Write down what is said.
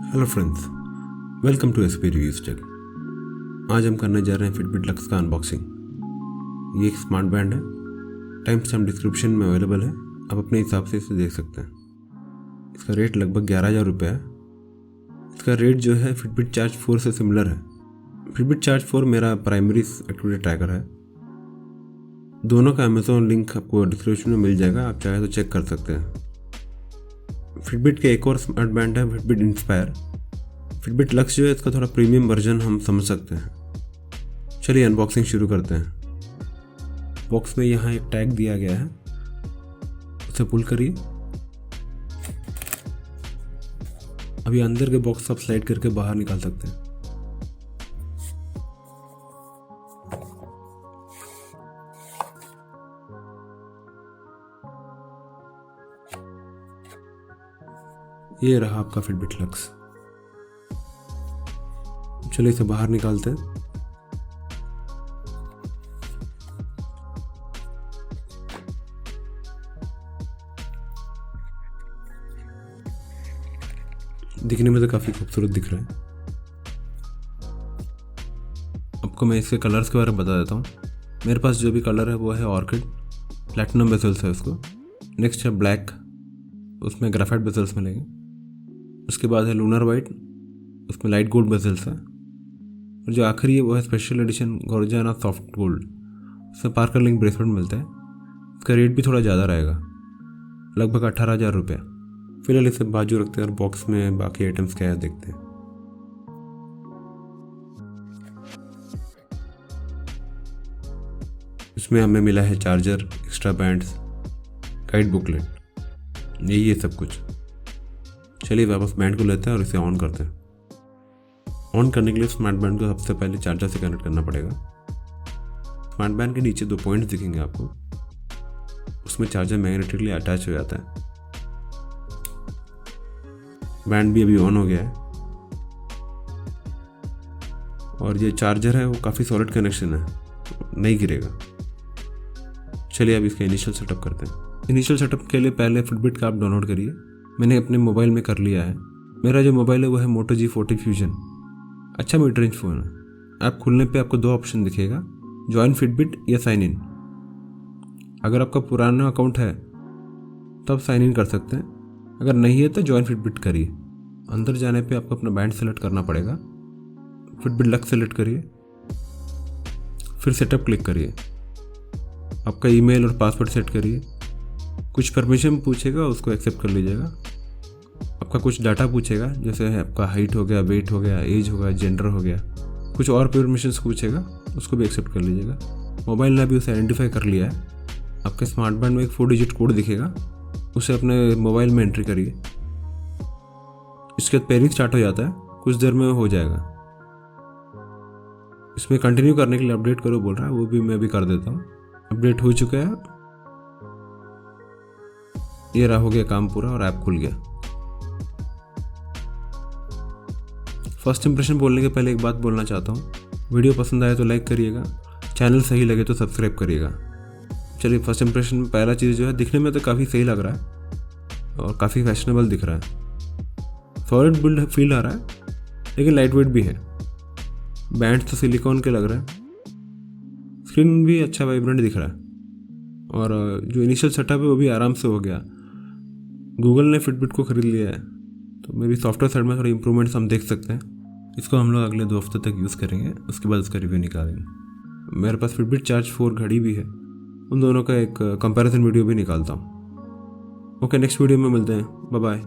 Hello friends, welcome to SP reviews tech. आज हम करने जा रहे हैं फिटबिट लक्स का अनबॉक्सिंग। ये एक स्मार्ट बैंड है, टाइम स्टैम्प डिस्क्रिप्शन में अवेलेबल है, आप अपने हिसाब से इसे देख सकते हैं। इसका रेट लगभग 11,000 रुपये है। इसका रेट जो है फिटबिट चार्ज 4 से सिमिलर है। फिटबिट चार्ज 4 मेरा प्राइमरी एक्टिविटी ट्रैकर है। दोनों का अमेज़ॉन लिंक आपको डिस्क्रिप्शन में मिल जाएगा, आप चाहे तो चेक कर सकते हैं। फिटबिट के एक और स्मार्ट बैंड है फिटबिट इंस्पायर। फिटबिट लक्स जो है इसका थोड़ा प्रीमियम वर्जन हम समझ सकते हैं। चलिए अनबॉक्सिंग शुरू करते हैं। बॉक्स में यहाँ एक टैग दिया गया है, उसे पुल करिए। अभी अंदर के बॉक्स आप स्लाइड करके बाहर निकाल सकते हैं। ये रहा आपका फिटबिट लक्स। चलिए इसे बाहर निकालते हैं। दिखने में तो काफी खूबसूरत दिख रहा है। आपको मैं इसके कलर्स के बारे में बता देता हूँ। मेरे पास जो भी कलर है वो है ऑर्किड, प्लैटिनम बेजल्स है उसको। नेक्स्ट है ब्लैक, उसमें ग्राफाइट बेजल्स मिलेंगे। उसके बाद है लूनर वाइट, उसमें लाइट गोल्ड बेजल्स है। और जो आखिरी है वो है स्पेशल एडिशन गॉर्जियाना सॉफ्ट गोल्ड, उसमें पार्कर लिंक ब्रेसलेट मिलता है। इसका रेट भी थोड़ा ज़्यादा रहेगा, लगभग 18,000 रुपये। फिलहाल इसे बाजू रखते हैं और बॉक्स में बाकी आइटम्स क्या है देखते हैं। इसमें हमें मिला है charger, extra bands, guide booklet, यही है सब कुछ। चलिए वापस बैंड को लेते हैं और इसे ऑन करते हैं। ऑन करने के लिए स्मार्ट बैंड को सबसे पहले चार्जर से कनेक्ट करना पड़ेगा। स्मार्ट बैंड के नीचे 2 पॉइंट्स दिखेंगे आपको, उसमें चार्जर मैग्नेटिकली अटैच हो जाता है। बैंड भी अभी ऑन हो गया है और ये चार्जर है वो काफ़ी सॉलिड कनेक्शन है, नहीं गिरेगा। चलिए अब इसका इनिशियल सेटअप करते हैं। इनिशियल सेटअप के लिए पहले फिटबिट का आप डाउनलोड करिए। मैंने अपने मोबाइल में कर लिया है। मेरा जो मोबाइल है वो है मोटो G40 फ्यूजन, अच्छा मिड रेंज फ़ोन है। ऐप खुलने पे आपको 2 ऑप्शन दिखेगा, ज्वाइन फिटबिट या साइन इन। अगर आपका पुराना अकाउंट है तो आप साइन इन कर सकते हैं, अगर नहीं है तो ज्वाइन फिटबिट करिए। अंदर जाने पे आपको अपना बैंड सेलेक्ट करना पड़ेगा। फिटबिट लक्स सेलेक्ट करिए, फिर सेटअप क्लिक करिए। आपका ईमेल और पासवर्ड सेट करिए। कुछ परमिशन पूछेगा, उसको एक्सेप्ट कर लीजिएगा। आपका कुछ डाटा पूछेगा, जैसे आपका हाइट हो गया, वेट हो गया, एज हो गया, जेंडर हो गया। कुछ और परमिशंस पूछेगा, उसको भी एक्सेप्ट कर लीजिएगा। मोबाइल ने अभी उसे आइडेंटिफाई कर लिया है। आपके स्मार्ट बैंड में एक 4 डिजिट कोड दिखेगा, उसे अपने मोबाइल में एंट्री करिए। इसके बाद पेयरिंग स्टार्ट हो जाता है, कुछ देर में हो जाएगा। इसमें कंटिन्यू करने के लिए अपडेट करो बोल रहा है, वो भी मैं भी कर देता हूँ। अपडेट हो चुका है, ये रहा, हो गया काम पूरा और ऐप खुल गया। फर्स्ट इंप्रेशन बोलने के पहले एक बात बोलना चाहता हूँ, वीडियो पसंद आए तो लाइक करिएगा, चैनल सही लगे तो सब्सक्राइब करिएगा। चलिए फर्स्ट इंप्रेशन में पहला चीज़ जो है, दिखने में तो काफ़ी सही लग रहा है और काफ़ी फैशनेबल दिख रहा है। सॉलिड बिल्ड फील आ रहा है, लेकिन लाइट वेट भी है। बैंड तो सिलिकॉन के लग रहा है। स्क्रीन भी अच्छा वाइब्रेंट दिख रहा है और जो इनिशियल सेटअप है वो भी आराम से हो गया। गूगल ने फिटबिट को खरीद लिया है, तो मे भी सॉफ्टवेयर साइड में थोड़ी इंप्रूवमेंट्स हम देख सकते हैं। इसको हम लोग अगले 2 हफ्ते तक यूज़ करेंगे, उसके बाद उसका रिव्यू निकालेंगे। मेरे पास फिटबिट चार्ज 4 घड़ी भी है, उन दोनों का एक कंपैरिजन वीडियो भी निकालता हूँ। ओके, नेक्स्ट वीडियो में मिलते हैं। Bye bye.